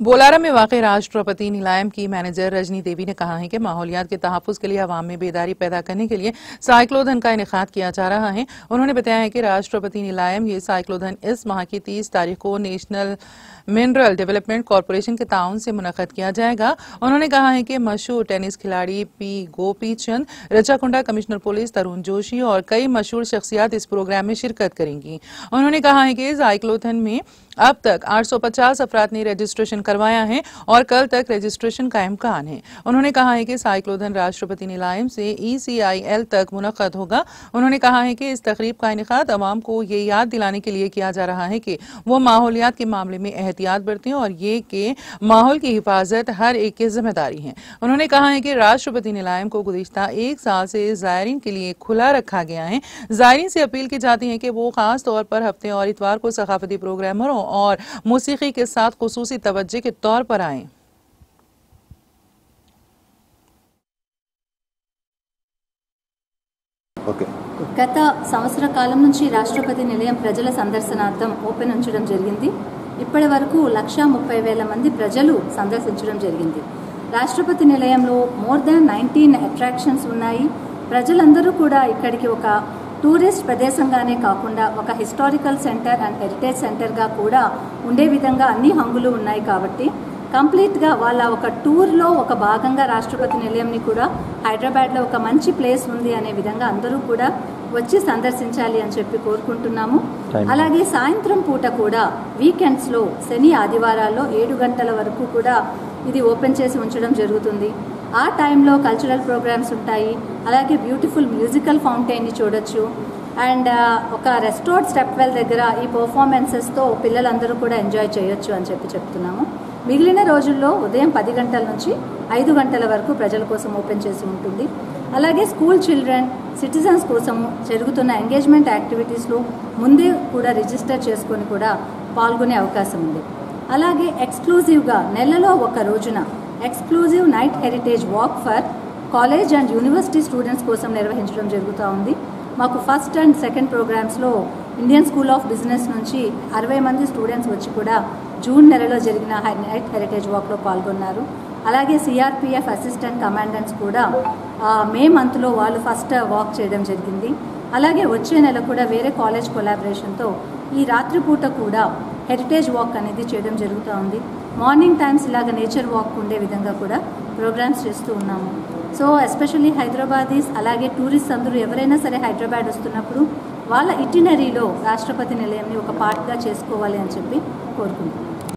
बोलारा में वाक़ राष्ट्रपति नीलायम की मैनेजर रजनी देवी ने कहा है कि माहौलियात के तहफ़्फ़ुज़ के लिए अवाम में बेदारी पैदा करने के लिए साइक्लोथन का इनेकाद किया जा रहा है। उन्होंने बताया है कि राष्ट्रपति नीलायम ये साइक्लोथन इस माह की 30 तारीख को नेशनल मिनरल डेवलपमेंट कॉरपोरेशन के ताउन से मुनक़द किया जाएगा। उन्होंने कहा है कि मशहूर टेनिस खिलाड़ी P Gopi Chand, Rachakonda commissioner police तरुण जोशी और कई मशहूर शख्सियात इस प्रोग्राम में शिरकत करेंगी। उन्होंने कहा है कि साइक्लोथन में अब तक 850 अफराद ने रजिस्ट्रेशन करवाया है और कल तक रजिस्ट्रेशन का इम्कान है। उन्होंने कहा है कि साइक्लोथन राष्ट्रपति नीलायम से ECIL तक मुनक़द होगा। उन्होंने कहा है कि इस तकरीब का इनेकाद अवाम को ये याद दिलाने के लिए किया जा रहा है कि वो माहौलियात के मामले में एहतियात बरतें और ये कि माहौल की हिफाजत हर एक की जिम्मेदारी है। उन्होंने कहा है कि राष्ट्रपति नीलायम को गुज़िश्ता 1 साल से ज़ायरीन के लिए खुला रखा गया है। ज़ायरीन से अपील की जाती है कि वो खास तौर पर हफ्ते और इतवार को सकाफती प्रोग्रामरों और मौसीकी के साथ खुसूसी तवज्जो के तौर पर आएं। గత సంవత్సర కాలం నుంచి రాష్ట్రపతి నిలయం ప్రజల సందర్శనార్థం ఓపెన్ ఉంచడం జరిగింది. ఇప్పటి వరకు 130,000 మంది ప్రజలు సందర్శించడం జరిగింది. రాష్ట్రపతి నిలయంలో మోర్ దాన్ 19 అట్రాక్షన్స్ ఉన్నాయి. ప్రజలందరూ కూడా ఇక్కడికి ఒక టూరిస్ట్ ప్రదేశంగానే కాకుండా ఒక హిస్టారికల్ సెంటర్ అండ్ హెరిటేజ్ సెంటర్గా కూడా ఉండే విధంగా అన్ని హంగులు ఉన్నాయి. కాబట్టి కంప్లీట్గా వాళ్ళ ఒక టూర్లో ఒక భాగంగా రాష్ట్రపతి నిలయంని కూడా హైదరాబాద్లో ఒక మంచి ప్లేస్ ఉంది అనే విధంగా అందరూ కూడా వచ్చి సందర్శించాలి అని చెప్పి కోరుకుంటున్నాము. అలాగే సాయంత్రం పూట కూడా వీకెండ్స్లో శని ఆదివారాల్లో 7 గంటల వరకు కూడా ఇది ఓపెన్ చేసి ఉంచడం జరుగుతుంది. ఆ టైంలో కల్చరల్ ప్రోగ్రామ్స్ ఉంటాయి. అలాగే బ్యూటిఫుల్ మ్యూజికల్ ఫౌంటైన్ని చూడొచ్చు. అండ్ ఒక రెస్టోర్డ్ స్టెప్ వెల్ దగ్గర ఈ పర్ఫార్మెన్సెస్తో పిల్లలందరూ కూడా ఎంజాయ్ చేయొచ్చు అని చెప్పి చెప్తున్నాము. మిగిలిన రోజుల్లో ఉదయం 10 గంటల నుంచి 5 గంటల వరకు ప్రజల కోసం ఓపెన్ చేసి ఉంటుంది. అలాగే స్కూల్ చిల్డ్రన్, సిటిజన్స్ కోసము జరుగుతున్న ఎంగేజ్మెంట్ యాక్టివిటీస్లో ముందే కూడా రిజిస్టర్ చేసుకొని కూడా పాల్గొనే అవకాశం ఉంది. అలాగే ఎక్స్క్లూజివ్గా నెలలో ఒక రోజున exclusive night heritage walk for college and university students కోసం నిర్వహించడం జరుగుతూ ఉంది. మాకు ఫస్ట్ అండ్ సెకండ్ ప్రోగ్రామ్స్లో ఇండియన్ స్కూల్ ఆఫ్ బిజినెస్ నుంచి 60 మంది స్టూడెంట్స్ వచ్చి కూడా జూన్ నెలలో జరిగిన నైట్ హెరిటేజ్ వాక్లో పాల్గొన్నారు. అలాగే CRPF అసిస్టెంట్ కమాండెంట్స్ కూడా మే మంత్లో వాళ్ళు ఫస్ట్ వాక్ చేయడం జరిగింది. అలాగే వచ్చే నెల కూడా వేరే కాలేజ్ కొలాబరేషన్తో ఈ రాత్రిపూట కూడా హెరిటేజ్ వాక్ అనేది చేయడం జరుగుతూ ఉంది. మార్నింగ్ టైమ్స్ ఇలాగ నేచర్ వాక్ ఉండే విధంగా కూడా ప్రోగ్రామ్స్ చేస్తూ ఉన్నాము. సో ఎస్పెషల్లీ హైదరాబాదీస్ అలాగే టూరిస్ట్ అందరూ ఎవరైనా సరే హైదరాబాద్ వస్తున్నప్పుడు వాళ్ళ ఇటినరీలో రాష్ట్రపతి నిలయంని ఒక పార్ట్గా చేసుకోవాలి అని చెప్పి కోరుకుంటున్నాను.